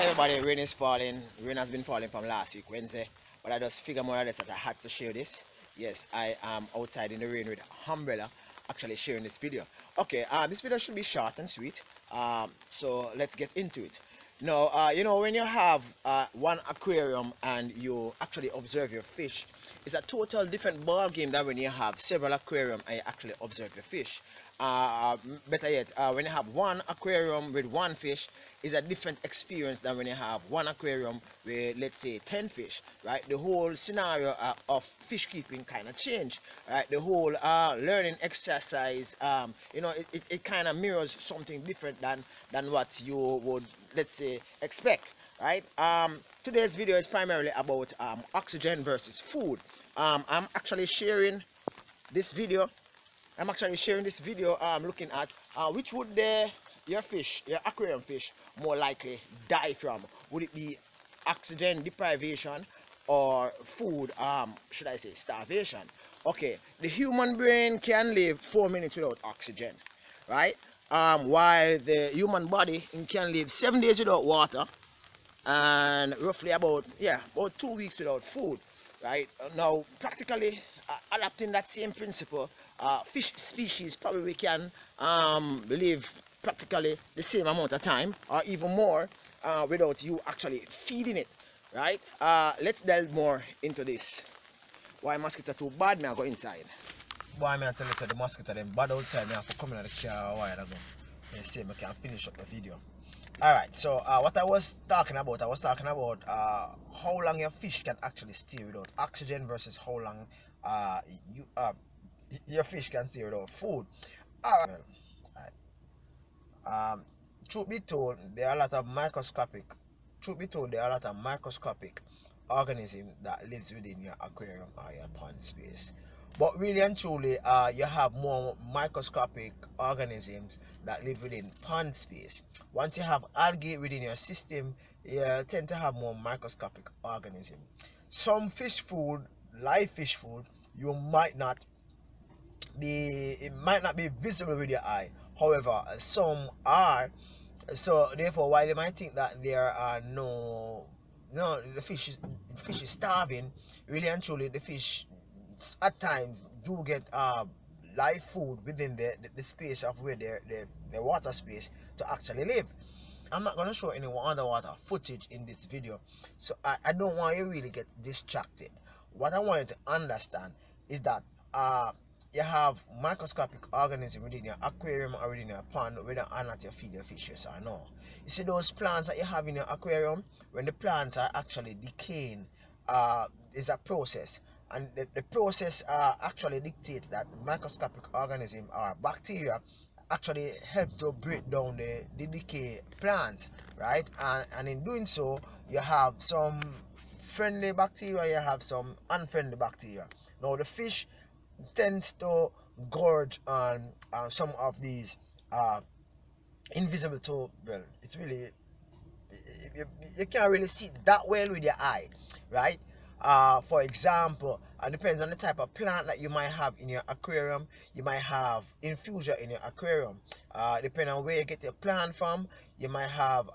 Hi everybody, rain is falling. Rain has been falling from last week, Wednesday. But I just figured more or less that I had to share this. Yes, I am outside in the rain with umbrella, actually sharing this video. Okay, this video should be short and sweet. So let's get into it. Now, when you have one aquarium and you actually observe your fish, it's a total different ball game than when you have several aquarium and you actually observe your fish. Better yet, when you have one aquarium with one fish, is a different experience than when you have one aquarium with, let's say, 10 fish, right? The whole scenario of fish keeping kind of change, right? The whole learning exercise, it kind of mirrors something different than what you would, let's say, expect, right? Today's video is primarily about oxygen versus food. I'm actually sharing this video looking at which would your aquarium fish more likely die from. Would it be oxygen deprivation or food, should I say starvation? Okay, the human brain can live 4 minutes without oxygen, right? While the human body can live 7 days without water and roughly about 2 weeks without food, right? Now practically adapting that same principle, fish species probably can live practically the same amount of time or even more without you actually feeding it, right? Let's delve more into this. Why mosquito too bad? Me I go inside. Why me I tell you so the mosquito them bad outside? Me have to come in the car a while ago. You see, me can finish up the video. Alright, so what I was talking about how long your fish can actually stay without oxygen versus how long your fish can stay without food. Alright. Truth be told, there are a lot of microscopic organisms that lives within your aquarium or your pond space. But really and truly, you have more microscopic organisms that live within pond space. Once you have algae within your system, you tend to have more microscopic organisms. Some fish food, live fish food, it might not be visible with your eye. However, some are. So therefore, while you might think that there are the fish is starving, really and truly the fish at times do get live food within the space of where the water space to actually live. I'm not going to show any underwater footage in this video, so I don't want you really get distracted. What I want you to understand is that you have microscopic organisms within your aquarium or within your pond, whether or not you feed your fishes or no. You see those plants that you have in your aquarium, when the plants are actually decaying, is a process, and the process actually dictates that microscopic organism or bacteria actually help to break down the decay plants, right? And in doing so, you have some friendly bacteria, you have some unfriendly bacteria. Now the fish tends to gorge on some of these invisible to, well, it's really, you can't really see that well with your eye, right? For example, it depends on the type of plant that you might have in your aquarium. You might have infusion in your aquarium. Depending on where you get your plant from, you might have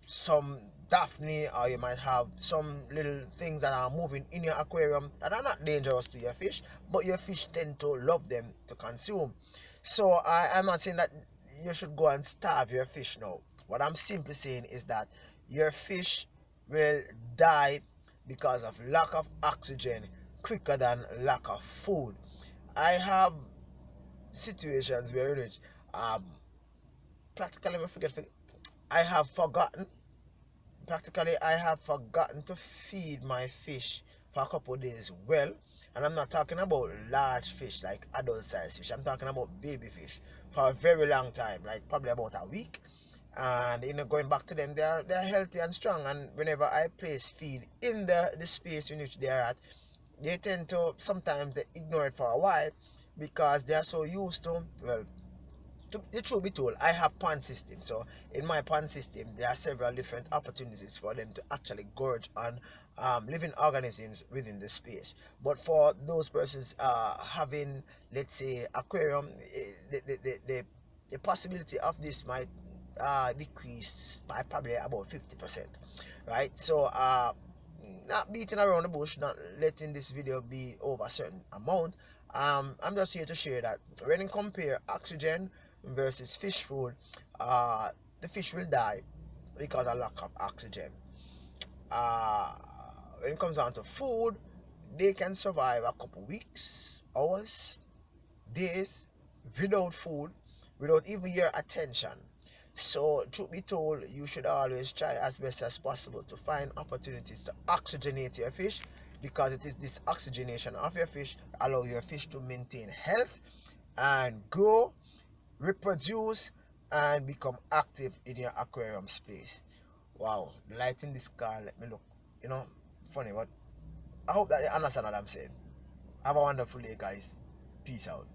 some Daphne, or you might have some little things that are moving in your aquarium that are not dangerous to your fish, but your fish tend to love them to consume. So I'm not saying that you should go and starve your fish now. What I'm simply saying is that your fish will die because of lack of oxygen quicker than lack of food. I have situations where practically I have forgotten to feed my fish for a couple of days. Well, and I'm not talking about large fish like adult size fish. I'm talking about baby fish for a very long time, like probably about a week. And going back to them, they're healthy and strong. And whenever I place feed in the space in which they are at, they tend to sometimes they ignore it for a while because they are so used to, well, the truth be told, I have pond system. So in my pond system, there are several different opportunities for them to actually gorge on living organisms within the space. But for those persons having, let's say, aquarium, the possibility of this might decrease by probably about 50%, right? So not beating around the bush, not letting this video be over a certain amount. I'm just here to share that when you compare oxygen versus fish food, the fish will die because of lack of oxygen. uh, when it comes down to food, they can survive a couple weeks, hours, days without food, without even your attention. So, truth be told, you should always try as best as possible to find opportunities to oxygenate your fish, because it is this oxygenation of your fish allow your fish to maintain health and grow, reproduce, and become active in your aquarium space. Wow, the light in this car let me look, funny, but I hope that you understand what I'm saying. Have a wonderful day, guys. Peace out.